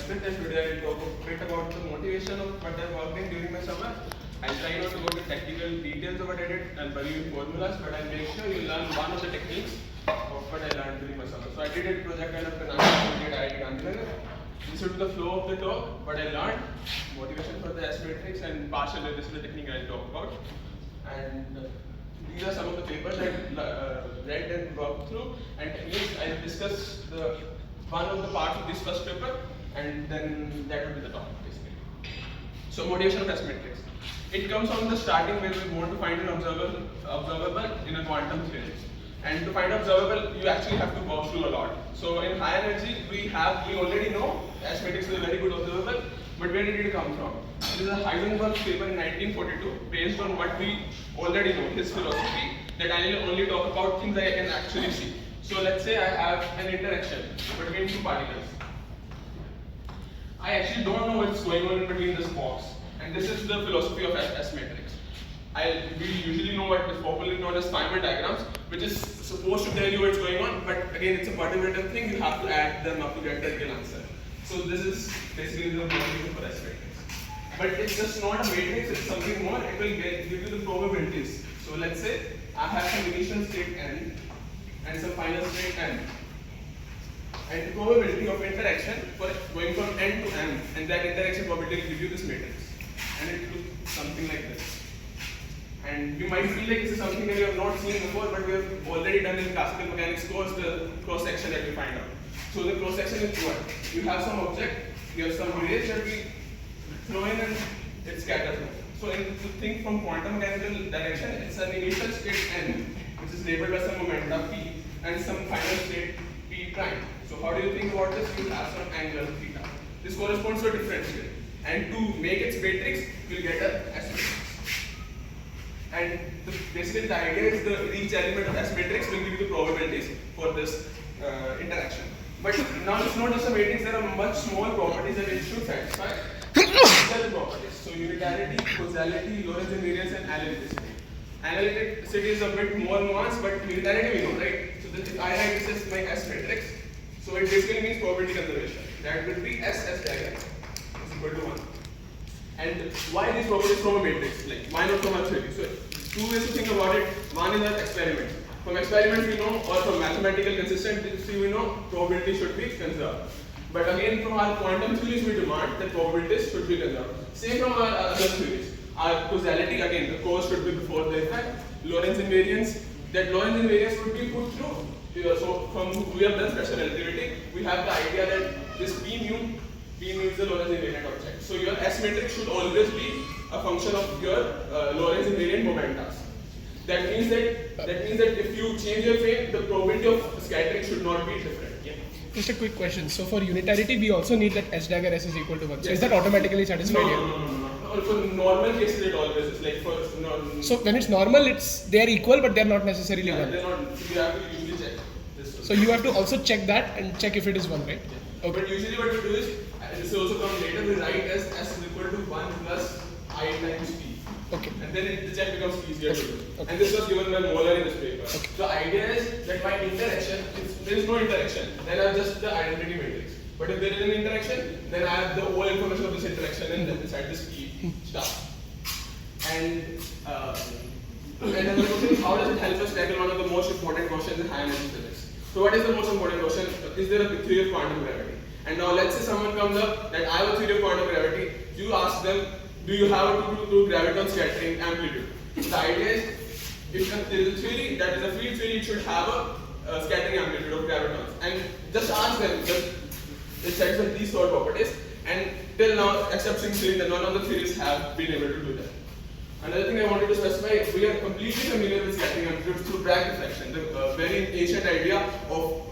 split test video, I will talk a bit about the motivation of what I worked in during my summer. I'll try not to go into technical details of what I did and believe in formulas, but I'll make sure you learn one of the techniques of what I learned during my summer. So I did a project kind of IIT Gandhinagar. This will be the flow of the talk, what I learned, motivation for the S matrix, and partially this is the technique I'll talk about. And these are some of the papers I read and worked through, and techniques I'll discuss the one of the parts of this first paper, and then that will be the topic basically. So motivation of S matrix. It comes from the starting where we want to find an observable in a quantum theory. And to find observable, you actually have to go through a lot. So in high energy, we already know S matrix is a very good observable, but where did it come from? This is a Heisenberg paper in 1942, based on what we already know, his philosophy, that I will only talk about things I can actually see. So let's say I have an interaction between two particles. I actually don't know what's going on in between this box, and this is the philosophy of S matrix. We usually know what is popularly known as Feynman diagrams, which is supposed to tell you what's going on, but again, it's a quantitative thing. You have to add them up to get the real answer. So this is basically the motivation for S matrix. But it's just not a matrix, it's something more. It will give you the probabilities. So let's say I have some initial state n and some final state n. And the probability of interaction for going from n to m, and that interaction probability will give you this matrix. And it looks something like this. And you might feel like this is something that you have not seen before, but we have already done in classical mechanics course the cross section that we find out. So the cross section is what? You have some object, you have some rays that we throw in and it scatters. So to think from quantum mechanical direction, it's an initial state n, which is labeled as some momenta p, and some final state p prime. So how do you think about this? You have some angle theta. This corresponds to a differential. And to make its matrix, you'll get a S matrix. And basically the idea is each element of S matrix will give you the probabilities for this interaction. But now it's not just a matrix, there are much more properties that it should satisfy. These are the properties. So unitarity, causality, Lorentz invariance, and analyticity. Analyticity is a bit more nuanced, but unitarity we know, right? So if I write this as my S matrix, so it basically means probability conservation. That will be S dagger is equal to 1. And why these properties from a matrix? Like why not from a theory? So two ways to think about it. One is an experiment. From experiment we know, or from mathematical consistency we know, probability should be conserved. But again, from our quantum theories we demand that probabilities should be conserved. Same from our other theories. Our causality, again, the cause should be before the effect. Lorentz invariance, that Lorentz invariance would be put through. So from we have done special relativity, we have the idea that this P mu is the Lorentz invariant object. So your S matrix should always be a function of your Lorentz invariant momentas. That means that if you change your frame, the probability of scattering should not be different. Yeah. Just a quick question. So for unitarity, we also need that S dagger S is equal to 1. So is that automatically satisfied here? No. For normal cases, it always is like for So when it's normal, they are equal, but they are not necessarily 1. They're not. So you have to usually check this. So you have to also check that and check if it is 1, right? Yeah. Okay. But usually what we do is, this will also come later, we write as S is equal to 1 plus I times P. Okay. And then the check becomes easier to do. Okay. And this was given by Moeller in this paper. Okay. The idea is that by interaction, if there is no interaction, then I have just the identity matrix. But if there is an interaction, then I have the whole information of this interaction and then inside this P stuff. And another question is, how does it help us tackle one of the most important questions in high energy physics? So what is the most important question? Is there a theory of quantum gravity? And now let's say someone comes up that I have a theory of quantum gravity. You ask them, do you have to do graviton scattering amplitude? The idea is, if there is a theory that is a field theory, it should have a scattering amplitude of gravitons. And just ask them, it satisfies these sort of properties. And till now, except string theory, none of the theories have been able to do that. Another thing I wanted to specify, we are completely familiar with scattering amplitude through Bragg reflection, the very ancient idea of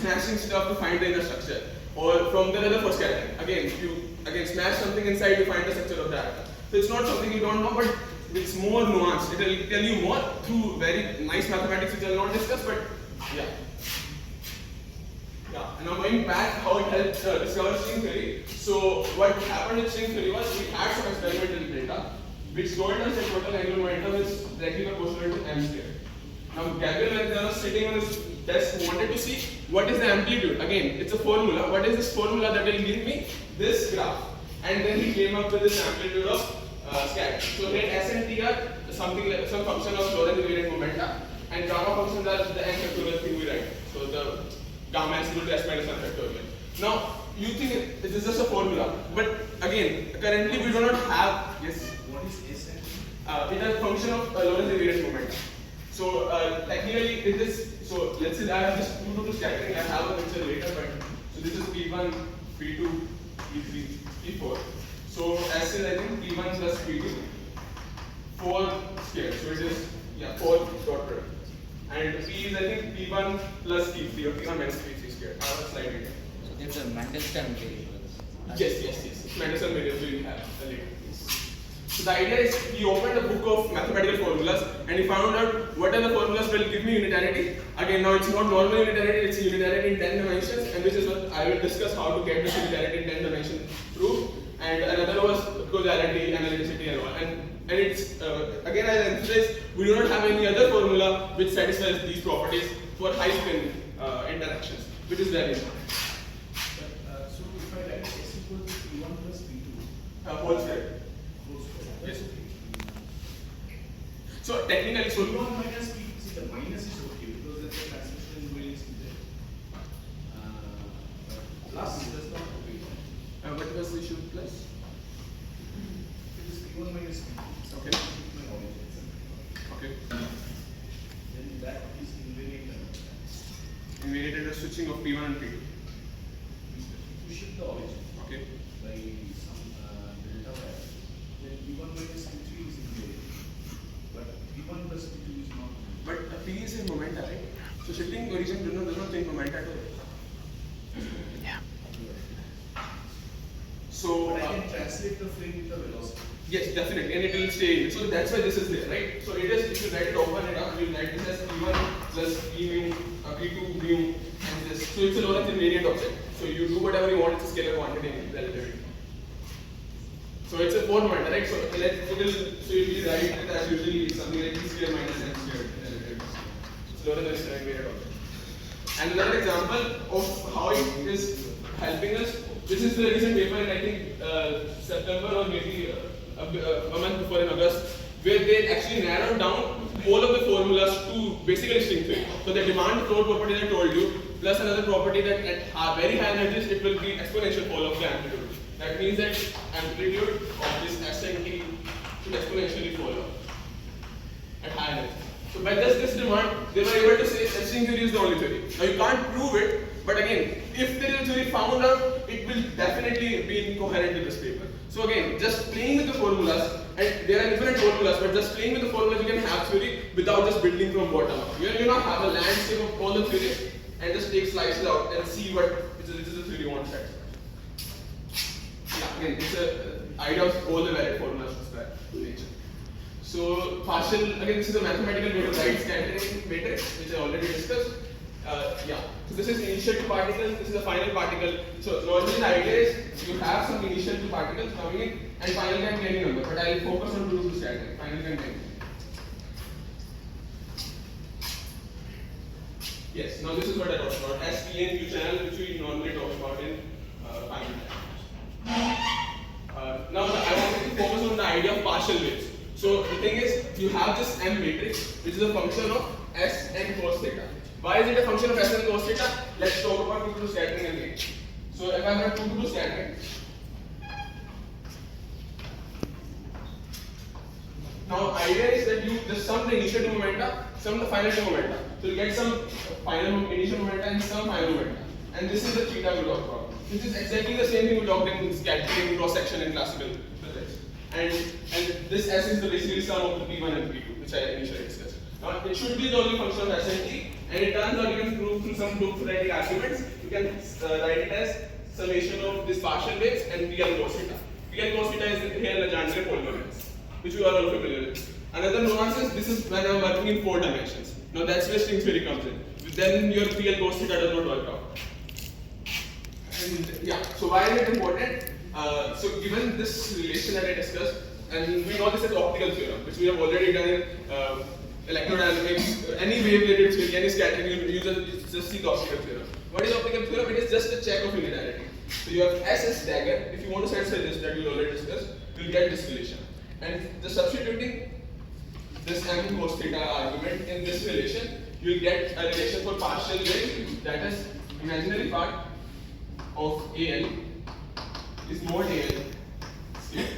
smashing stuff to find the inner structure. Or from the Rutherford scattering. Again, you smash something inside, you find the structure of that. So it's not something you don't know, but it's more nuanced. It will tell you more through very nice mathematics which I will not discuss, but yeah. Yeah. And now going back, how it helped discover string theory. So what happened with string theory was we had some experimental data which told us that total angular momentum is directly proportional to m squared. Now Gabriel Lenzano sitting on his desk wanted to see what is the amplitude. Again, it's a formula. What is this formula that will give me this graph, and then he came up with this amplitude of scattering. So here S and T are something like some function of Lorentz invariant momenta, and gamma functions are the n factorial thing we write. So the gamma is equal to S minus 1 factorial. Now you think it is just a formula, but again, currently we do not have. Yes. What is S and T? It is a function of Lorentz invariant momenta. So technically it is. So let's say I have just 2 to 2 scattering. I have a picture later, but so this is P1, P2, P3, P4. So S is I think P1 plus P2, 4 squared. So it is 4 dot product. And P is I think P1 plus P3 or P1 minus P3 squared. I have a slide later. So it's a Mandelstam variables. Yes. Mendelssohn variables we will have later. So the idea is he opened a book of mathematical formulas and he found out what are the formulas will give me unitarity. Again, now it's not normal unitarity, it's unitarity in 10 dimensions, and which is what I will discuss how to get this unitarity in 10 dimension proof. And another was causality, analyticity, and all. And it's again I emphasize we do not have any other formula which satisfies these properties for high spin interactions, which is very important. So if I write S equal to P1 plus P2, Whole square. Yes. So technically, so P1 minus P, see the minus is okay because that's a transmission variance is there. Plus does not okay. what was the issue plus? It is P1 minus P2. Okay. My origin. Okay. Then that is invariant. Invariated the switching of P1 and P2. If you shift the origin Okay. by some delta y, then P1 minus P3 is invariant. But P1 plus P2 is not. But P is in momenta, right? So shifting origin does not change momenta at all. So But I can translate the frame with the velocity. yes, definitely, and it will stay in. So that's why this is there, right? So it is, if you write it open it up, you write this as P1 plus P mu, P2 mu, and this. So it's a Lorentz invariant object. So you do whatever you want, it's a scalar quantity in relativity. So it's a 4 momenta, right? So so if you write it as usually something like E square minus M squared relativity. So Lorentz invariant object. And another example of how it is helping us. This is the recent paper in I think September or maybe a month before in August, where they actually narrowed down all of the formulas to basically string theory. So the demand flow property I told you, plus another property that at very high energies it will be exponential fall of the amplitude. That means that amplitude of this S and T should exponentially fall off at high energy. So by just this demand, they were able to say that string theory is the only theory. Now you can't prove it, but again, if there is a theory found out, it will definitely be incoherent with this paper. So again, just playing with the formulas, and there are infinite formulas, but just playing with the formulas, you can have theory without just building from bottom up. You know, have a landscape of all the theories and just take slices out and see which is the theory you want to satisfy. Yeah, again, it's a idea of all the varied formulas described in nature. So partial, again, this is a mathematical way to write scattering matrix, which I already discussed. So this is initial two particles, this is the final particle. So normally the idea is you have some initial two particles coming in and final can be any number, but I will focus on 2 to scattering. Final can be any. Yes, now this is what I talked about, as P and Q channel, which we normally talk about in final time. Now I wanted to focus on the idea of partial waves. So the thing is, you have this M matrix, which is a function of S and cos theta. Why is it a function of S and cos theta? Let's talk about 2 to 2 scattering again. So if I have 2 to 2 scattering, now idea is that you just sum the initial two momenta, sum the final two momenta. So you get some final initial momenta and some final momenta. And this is the theta we talked about. This is exactly the same thing we talked in scattering cross section in classical physics. And this S is the basically sum of the P1 and P2, which I initially discussed. Now it should be the only function of S and T, and it turns out you can prove through some proof-writing arguments. You can write it as summation of this partial waves and P and cos theta. P and cos theta is here Legendre polynomials, which we are all familiar with. Another nuance is this is when I'm working in 4 dimensions. Now that's where string theory comes in. Then your P and cos theta does not work out. And yeah, so why is it important? So given this relation that I discussed, and we know this as optical theorem, which we have already done in electrodynamics, any wave-related theory, any scattering, you just see the optical theorem. What is optical theorem? It is just a check of unitarity. So you have SS dagger. If you want to satisfy this that we already discussed, you'll get this relation. And the substituting this m cos theta argument in this relation, you'll get a relation for partial ring, that is imaginary part of AL is mod AL square.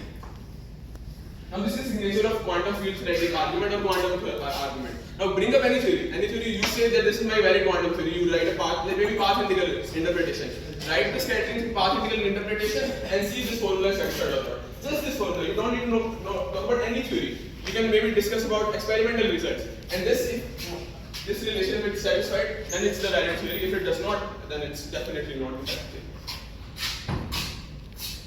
Now this is nature of quantum field theoretic argument or quantum argument. Now bring up any theory. Any theory you say that this is my valid quantum theory. You write a path, maybe path integral interpretation. Write the scattering path integral interpretation and see if this formula is satisfied or not. Just this formula. You don't need to know talk about any theory. You can maybe discuss about experimental results. And this if this relation is satisfied, then it's the valid theory. If it does not, then it's definitely not the valid theory.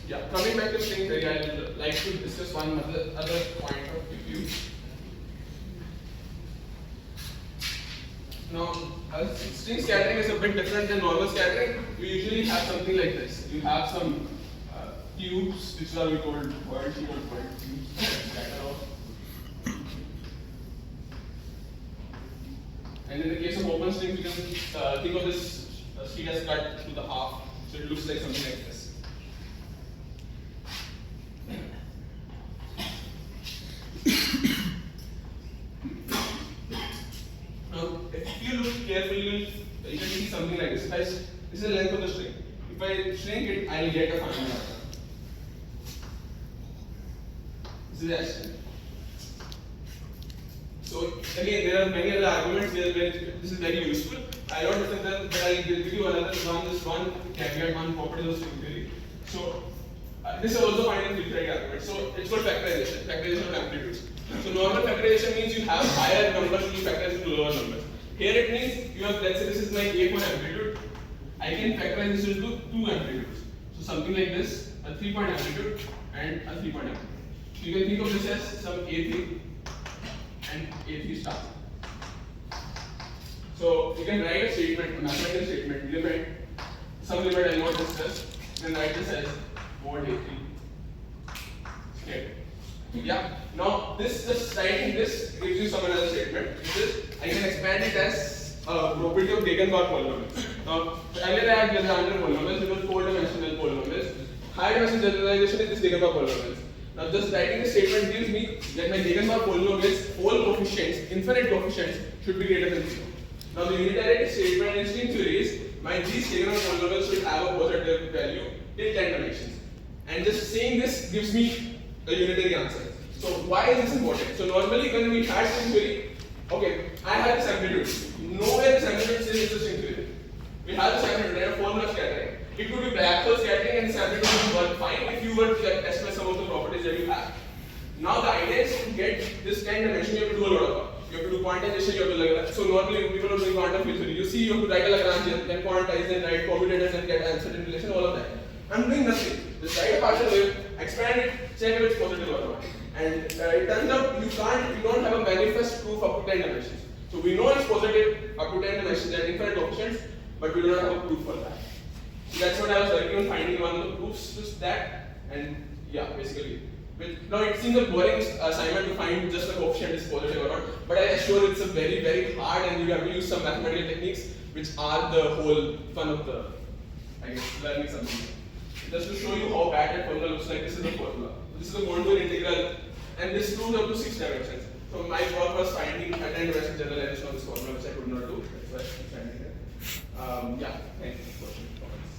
Yeah, coming back to string theory, I would like to discuss one other point of view. Now, string scattering is a bit different than normal scattering. We usually have something like this. You have some tubes, which are called world tubes, scatter off. And in the case of open strings, you can think of this sheet as cut to the half, so it looks like something like this. Now, if you look carefully, you can see something like this. This is the length of the string. If I shrink it, I will get a final answer. This is the string. So again, there are many other arguments where this is very useful. I don't think that, but I will give you another one. This one caveat, one property of string theory. So this is also finding field theoretic argument. So it's called factorization of amplitudes. So normal factorization means you have higher numbers and you factorize into lower numbers. Here it means you have, let's say this is my A1 amplitude. I can factorize this into two amplitudes. So something like this, a 3-point amplitude and a 3-point amplitude. So you can think of this as some A3 and A3 star. So you can write a statement, a mathematical statement, limit, some limit I will not discuss, then write this as mod A3. Okay. Yeah. Now this just writing this gives you some another statement. Which is I can expand it as a property of Gegenbar polynomials. Now earlier I had Legendre polynomials, it was 4-dimensional polynomials. Higher dimensional generalization is this Gegenbar polynomials. Now just writing this statement gives me that my Gegenbar polynomials, all coefficients, infinite coefficients should be greater than 0. Now the unitarity statement in string theory is my these Gegenbar polynomials should have a positive value till 10 dimensions. And just saying this gives me a unitary answer. So why is this important? So normally when we had string theory, okay, I had this amplitude. Nowhere this amplitude says it's a string theory. We have this amplitude and a formula of scattering. It could be black hole scattering and this amplitude would work fine if you were to test by some of the properties that you have. Now the idea is to get this 10 dimension, you have to do a lot of work. You have to do quantization, you have to Lagrange. So normally people are doing quantum field theory. You see, you have to write a Lagrangian, then quantize, then write commutators and get answer in relation, all of that. I'm doing nothing. Just write a partial wave, expand it, check if it's positive or not. And it turns out you don't have a manifest proof up to 10 dimensions. So we know it's positive up to 10 dimensions and infinite coefficients, but we do not have a proof for that. So that's what I was working on, finding one of the proofs, just that, and yeah, basically. Now it seems a boring assignment to find just the coefficient is positive or not, but I assure it's a very, very hard and you have to use some mathematical techniques which are the whole fun of the, I guess, learning something. Just to show you how bad that formula looks like, this is the formula. This is a contour integral, and this proves up to 6 dimensions. So my work was finding a 10-dimensional generalization of this formula, which I could not do. That's why I'm finding it. Yeah, thank you for your comments.